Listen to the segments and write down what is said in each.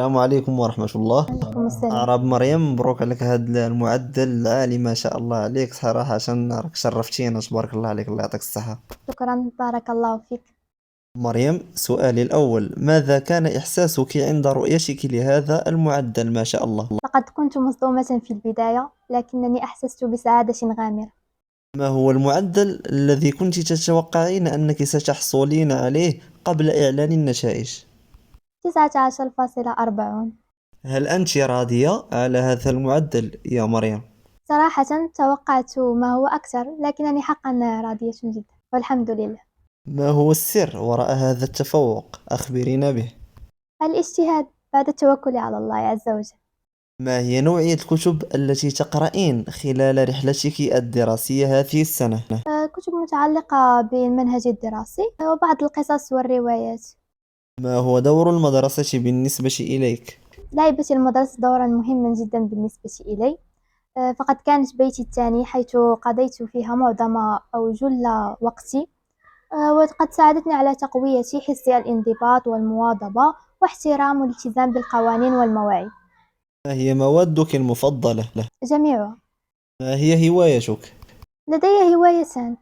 السلام عليكم ورحمة الله. عليكم السلام. أعرب مريم، مبروك عليك هذا المعدل العالي، ما شاء الله عليك صراحة. راك شرفتينا، تبارك الله عليك، الله يعطيك الصحة. شكرا، بارك الله فيك. مريم، سؤالي الأول: ماذا كان إحساسك عند رؤيتك لهذا المعدل ما شاء الله؟ لقد كنت مصدومة في البداية، لكنني أحسست بسعادة غامرة. ما هو المعدل الذي كنت تتوقعين أنك ستحصلين عليه قبل إعلان النتائج؟ 19.40. هل أنت راضية على هذا المعدل يا مريم؟ صراحة توقعت ما هو أكثر، لكنني حقا راضية جدا والحمد لله. ما هو السر وراء هذا التفوق؟ أخبرينا به. الاجتهاد بعد التوكل على الله عز وجل. ما هي نوعية الكتب التي تقرأين خلال رحلتك الدراسية هذه السنة؟ كتب متعلقة بالمنهج الدراسي وبعض القصص والروايات. ما هو دور المدرسة بالنسبة إليك؟ لعبت المدرسة دورا مهما جدا بالنسبة إلي. فقد كانت بيتي الثاني، حيث قضيت فيها معظم أو جل وقتي. وقد ساعدتني على تقوية حسي الانضباط والمواظبة واحترام والالتزام بالقوانين والمواعيد. ما هي موادك المفضلة؟ جميعها. ما هي هوايتك؟ لدي هوايتان،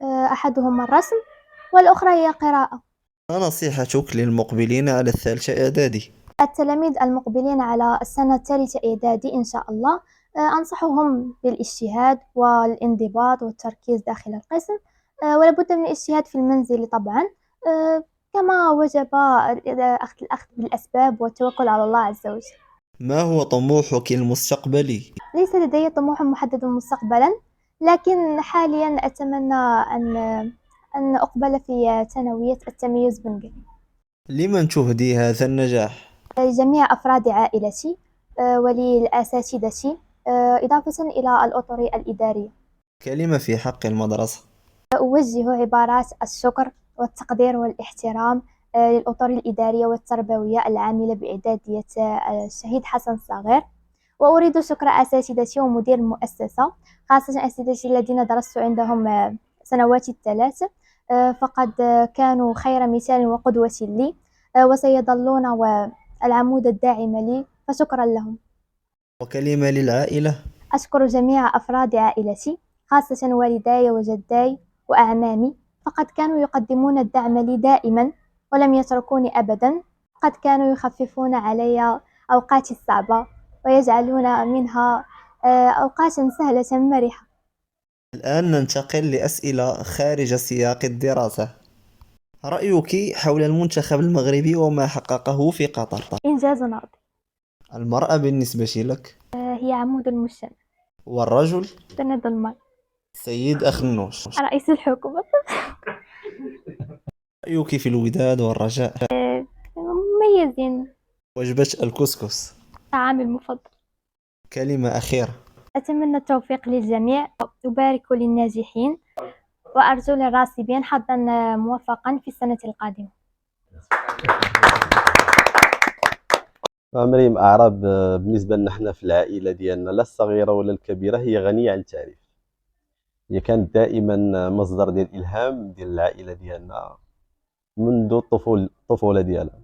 أحدهما الرسم والأخرى هي قراءة. ما نصيحتك للمقبلين على الثالثة إعدادي؟ التلاميذ المقبلين على السنة الثالثة إعدادي إن شاء الله، أنصحهم بالاجتهاد والانضباط والتركيز داخل القسم. ولابد من الاجتهاد في المنزل طبعا. كما وجب الأخذ بالأسباب والتوكل على الله عز وجل. ما هو طموحك المستقبلي؟ ليس لدي طموح محدد مستقبلا، لكن حاليا أتمنى أن أقبل في ثانوية التميز بنجلي. لمن تهدي هذا النجاح؟ لجميع أفراد عائلتي، وللأساتذة، إضافة إلى الأطر الإدارية. كلمة في حق المدرسة. أوجه عبارات الشكر والتقدير والاحترام للأطر الإدارية والتربوية العاملة بإعدادية الشهيد حسن صغير. وأريد شكر أساتذتي ومدير المؤسسة، خاصة أساتذتي الذين درست عندهم سنوات الثلاث. فقد كانوا خير مثال وقدوة لي، وسيظلون العمود الداعم لي، فشكرا لهم. وكلمة للعائلة. أشكر جميع أفراد عائلتي، خاصة والداي وجداي وأعمامي، فقد كانوا يقدمون الدعم لي دائما ولم يتركوني أبدا. قد كانوا يخففون علي أوقاتي الصعبة ويجعلون منها أوقاتا سهلة مرحة. الآن ننتقل لأسئلة خارج سياق الدراسة. رأيك حول المنتخب المغربي وما حققه في قطر؟ إنجاز ناضج. المرأة بالنسبة لك؟ هي عمود المجتمع. والرجل؟ سند المرء. سيد أخنوش. رئيس الحكومة. رأيك في الوداد والرجاء؟ مميزين. وجبة الكسكس. طعامي المفضل. كلمة أخيرة. أتمنى التوفيق للجميع، أبارك للناجحين، وأرجو للراسبين حظا موفقا في السنة القادمة. مريم أعراب، بالنسبة لنا حنا في العائلة ديالنا لا الصغيرة ولا الكبيرة هي غنية عن التعريف. هي كانت دائما مصدر ديال الإلهام ديال العائلة ديالنا منذ الطفولة ديالها،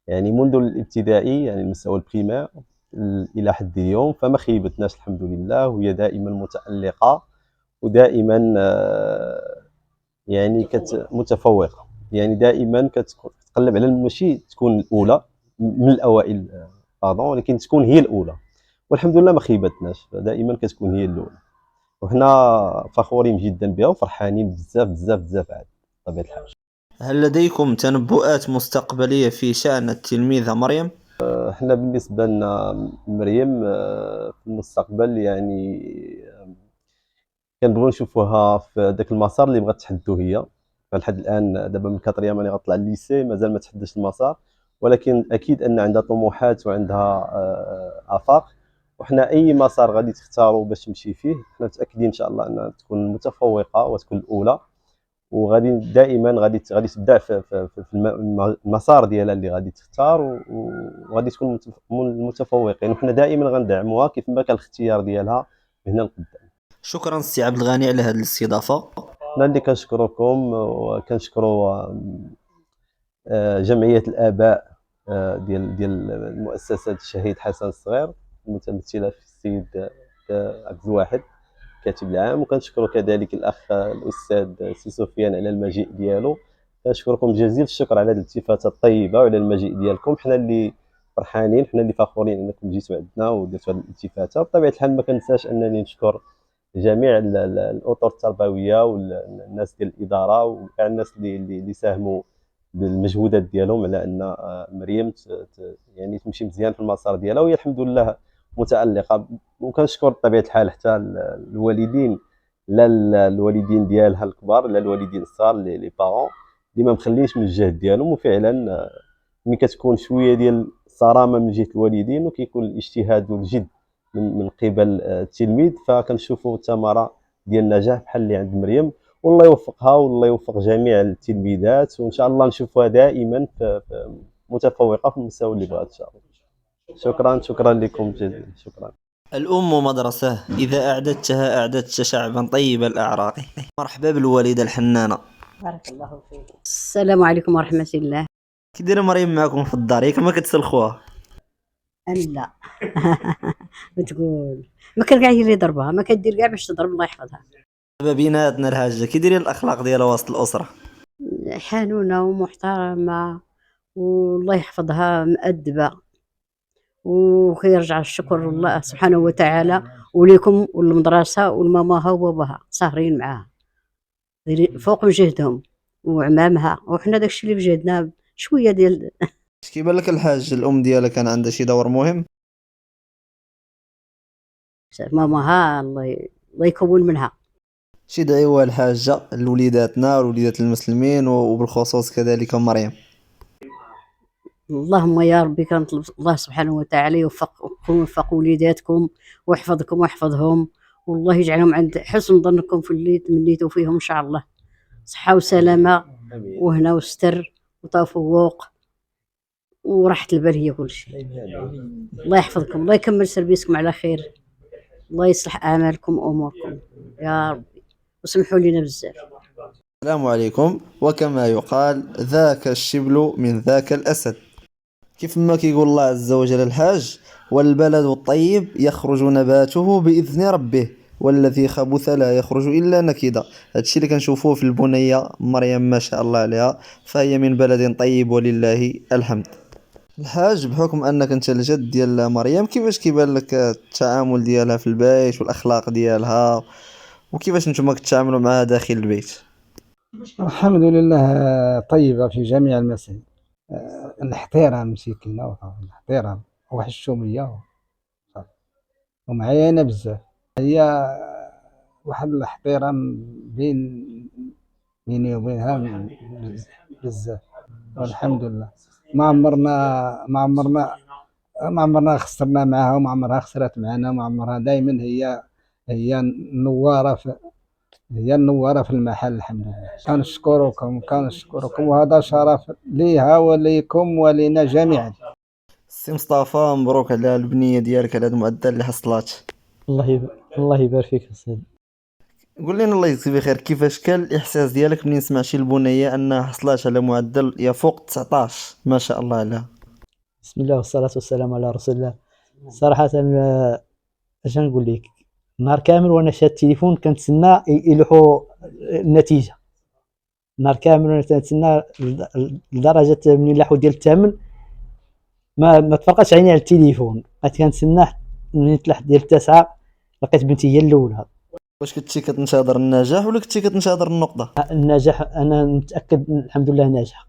يعني منذ الابتدائي، يعني المستوى البريمير إلى حد اليوم، فما خيبتناش الحمد لله، وهي دائما متألقة ودائما يعني متفوقة، يعني دائما كتقلب على ماشي تكون الأولى من الأوائل باردون، ولكن تكون هي الأولى، والحمد لله ما خيبتناش، دائما كتكون هي الأولى، وحنا فخورين جدا بها وفرحانين بزاف بزاف بزاف عاد بطبيعة الحال. هل لديكم تنبؤات مستقبلية في شأن التلميذة مريم؟ حنا بالنسبة لنا مريم في المستقبل يعني كنبغيو نشوفوها في داك المسار اللي بغات تحدو هي. فلحد الان دابا من كاتريام راني غطلع الليسي، مازال ما تحداش المسار، ولكن اكيد ان عندها طموحات وعندها افاق، وحنا اي مسار غادي تختاروا باش تمشي فيه حنا متاكدين ان شاء الله انها تكون متفوقه وتكون الاولى، وغادي دائما غادي تبدع في المسار ديالها اللي غادي تختار، وغادي تكون من المتفوقين، وحنا دائما غندعموها كيف ما كان الاختيار ديالها من هنا لقدام. شكرا سي عبد الغني على هذه الاستضافة. أنا اللي كنشكركم، وكنشكروا جمعية الآباء ديال المؤسسة الشهيد حسن الصغير، المتمثلة في السيد عبد الواحد الكاتب العام. وكنشكروا كذلك الأخ الأستاذ سي سفيان على المجيء ديالو. كنشكركم جزيل الشكر على هذه الالتفاتة الطيبة وعلى المجيء ديالكم. حنا اللي فرحانين، حنا اللي فخورين أنكم جيتوا عندنا ودرتوا هذه الالتفاتة. بطبيعة الحال ما كنساش أنني نشكر جميع الأطر التربوية والناس ديال الإدارة وكاع الناس اللي ساهموا بالمجهودات ديالهم على ان مريم يعني تمشي مزيان في المسار ديالها، وهي الحمد لله متالقه. وكنشكر بطبيعه الحال حتى الوالدين، لا الوالدين ديالها الكبار لا الوالدين الصغار لي بارون اللي ما مخلينش من الجهد ديالهم. وفعلا ملي كتكون شويه ديال الصرامه من جهه الوالدين وكيكون الاجتهاد والجد من قبل التلميذ، فكنشوفوا ثمره ديال النجاح بحال اللي عند مريم. والله يوفقها والله يوفق جميع التلميذات، وان شاء الله نشوفها دائما متفوقه في المستوى اللي بغات ان شاء الله. شكرا لكم جزيلا. شكرا. الأم مدرسة، إذا أعددتها أعددت شعبا طيب الأعراق. مرحبا بالوالدة الحنانة. بارك الله فيك. السلام عليكم ورحمة الله. كي دايره مريم معكم في الدار؟ ياك ما كتسلخوها؟ لا بتقول ما كان كاع هي اللي ضربها، ما كدير كاع باش تضرب، الله يحفظها. دابا بيناتنا الحاجة، كي دايرين الأخلاق ديالها وسط الأسرة؟ حنونة ومحترمة والله يحفظها، مؤدبة، وكيرجع الشكر لله سبحانه وتعالى وليكم والمدرسة والماماها وباباها ساهرين معاها فوق جهدهم وعمامها، وحنا داكشي اللي بجهدنا شوية ديال. اش كيبان لك الحاج الأم ديالها كان عندها شي دور مهم؟ ماماها الله يكون منها. شي دعوة الحاجة لوليداتنا ولوليدات المسلمين وبالخصوص كذلك مريم. اللهم يا ربي كنطلب الله سبحانه وتعالى يوفقكم ويوفق وليداتكم ويحفظكم ويحفظهم، والله يجعلهم عند حسن ظنكم في اللي تمنيتوا فيهم ان شاء الله، صحة وسلامة وهنا وستر وتفوق وراحة البال هي كل شيء. الله يحفظكم، الله يكمل سربيسكم على خير، الله يصلح اعمالكم واموركم يا ربي، وسمحوا لنا بزاف. السلام عليكم. وكما يقال ذاك الشبل من ذاك الأسد، كيف ما كيقول الله عز وجل الحاج: والبلد الطيب يخرج نباته بإذن ربه والذي خبث لا يخرج إلا نكدا. هادشي اللي كنشوفوه في البنية مريم ما شاء الله عليها، فهي من بلد طيب ولله الحمد. الحاج، بحكم انك انت الجد ديال مريم، كيفاش كيبان لك التعامل ديالها في البيت والاخلاق ديالها، وكيفاش نتوما كتعاملوا معها داخل البيت؟ الحمد لله طيبة في جميع المسائل. الاحترام مسكينة، الاحترام وحشومية ومعينة بزاف. هي واحد الاحترام بيني وبينها بزاف، والحمد لله ما عمرنا خسرنا معها وما عمرها خسرت معنا، ما عمرها، دائما هي النوارة في المحل. الحمد لله. كنشكركم وهذا شرف ليها وليكم ولنا جميعا. سي مصطفى، مبروك على البنية ديالك، على هاد المعدل اللي حصلات. الله يبارك فيك السيد. قول لنا الله يجزيك بخير، كيفاش كان الاحساس ديالك ملي سمعتي البنيه انها حصلات على معدل يفوق 19 ما شاء الله عليها؟ بسم الله والصلاة والسلام على رسول الله. صراحة اش نقول لك، نهار كامل وانا شاد التليفون كنتسنى يلوحوا النتيجة، نهار كامل وانا كنتسنى لدرجة من لاحوا ديال الثامن ما تفرقتش عيني على التليفون، بقيت كنتسنى من تلاح ديال التاسعة لقيت بنتي هي الاولى. واش كنتي كتنتظر النجاح ولا كنتي كتنتظر النقطة؟ النجاح انا متأكد الحمد لله ناجحة.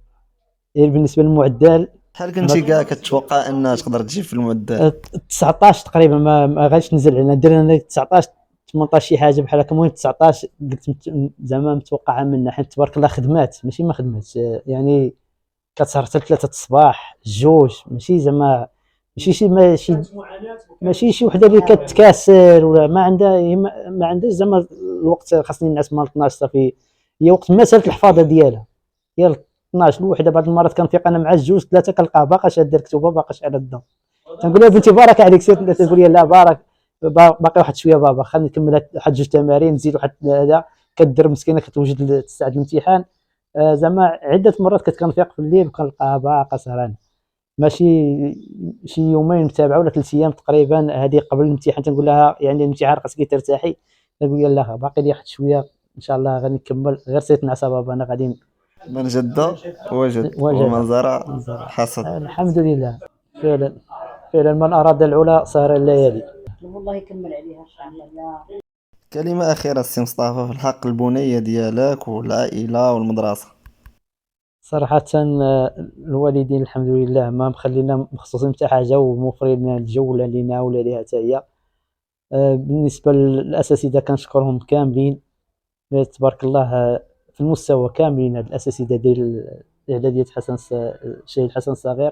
بالنسبة للمعدل، شحال كنتي كاع كتوقع انها تقدر تجي في المعدل؟ 19 تقريبا، ما غاديش نزل علينا، درنا 19 18 شي حاجه بحال هكا. المهم 19 قلت زعما متوقعه منا، حيت تبارك الله خدمات ماشي ما خدماتش، يعني كتسهر حتى 3 الصباح 2، ماشي زعما ماشي شي وحده اللي كتكاسل ولا ما عندهاش زعما الوقت. خاصني الناس مال 12 صافي هي وقت مساله الحفاظه ديالها، هي 12 الوحده. بعض المرات كنفيق انا مع 2 3 كنلقاها باقا شاده الكتوبه باقاش على الضو، تنقول لها بنتي بارك عليك سير، تقول لي لا بارك باقي واحد شويه بابا، خلينا نكمل واحد 2 تمارين نزيد واحد هذا. كدير مسكينه كتوجد تستعد الامتحان. زعما عده مرات كنفيق في الليل وكنلقاها باقا سهرانه. ماشي شي يومين متابعه ولا 3 ايام تقريبا. هذه قبل الامتحان تنقول لها يعني الامتحان خاصك ترتاحي، تقول لي لا باقي لي واحد شويه ان شاء الله غادي نكمل، غير سيت نعس بابا انا غادي من جد وجد وجد ومن زرع نزرع. حصد. الحمد لله. فعلا فعلا من اراد العلا صار الليالي. والله يكمل عليها ان شاء الله. كلمة أخيرة سي مصطفى في الحق البنية ديالك والعائلة والمدرسة. صراحة الوالدين الحمد لله ما مخلينا مخصصين حتى حاجة وموفرين لنا الجو ولا لينا ولا ليها حتى هي. بالنسبة للأساتذة كنشكرهم كاملين تبارك الله. في المستوى كاملين هاد الأساتذة ديال الإعدادية الشهيد حسن الصغير،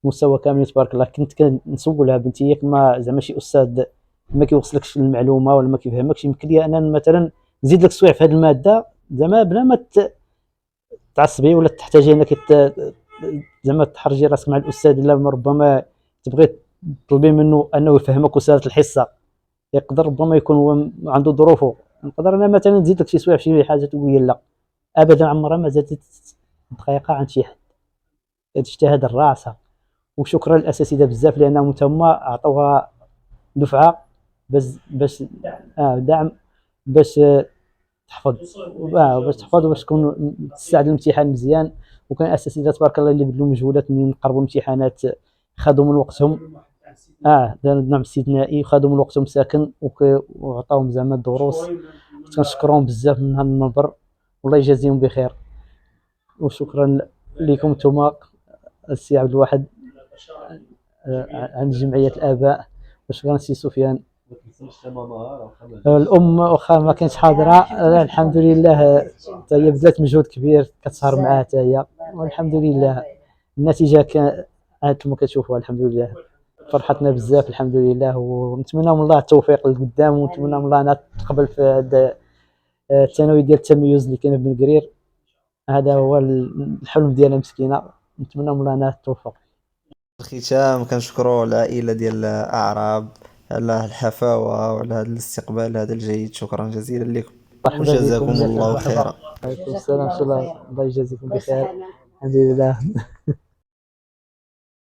مستوى كاملين تبارك الله. كنت كنسولها بنتي ياك ما زعما شي أستاذ ما كيوصلكش المعلومة ولا ما كيفهمكش، يمكن لي أنا مثلا نزيد لك شوية في هاد المادة زعما بلا ما تعصبي ولا تحتاجي انك زعما تحرجي راسك مع الاستاذ، الا ربما تبغي تطلبي منه انه يفهمك وساله الحصه، يقدر ربما يكون هو عنده ظروفه. نقدر انا مثلا نزيد لك شي سوايع في شي حاجه تقول لي لا ابدا عمرها ما زادت دقيقه عن شي حد. اجتهاد راسها. وشكرا للاساتذه بزاف لانهم تما عطوها دفعه باش دعم باش تحفظ باش تحفظ وباش تكون تستعد للامتحان مزيان. وكان الاساتذه تبارك الله اللي بذلوا مجهودات من قربوا الامتحانات، خذوا من وقتهم داروا الدعم الاستثنائي وخذوا من وقتهم ساكن وعطاوهم زعما الدروس. كنشكرهم بزاف من هذا المنبر والله يجازيهم بخير. وشكرا لكم نتوما السي عبد الواحد عن جمعيه الاباء، وشكرا سي سفيان. الام واخا ما كانتش حاضره الحمد لله حتى هي بذلت مجهود كبير كتسهر معاه حتى هي، والحمد لله النتيجه كما كتشوفوها الحمد لله فرحتنا بزاف الحمد لله. ونتمنى من الله التوفيق لقدام، ونتمنى من الله انها تقبل في هذا الثانوي ديال التميز اللي كاين بن قرير. هذا هو الحلم ديالنا مسكينه، نتمنى من الله انها توفق. الختام كنشكروا العائلة ديال أعراب على الحفاوة وعلى هذا الاستقبال هذا الجيد. شكرا جزيلا لكم وجزاكم الله خيرا. عليكم السلام ورحمه الله، الله يجازيكم بخير الحمد لله.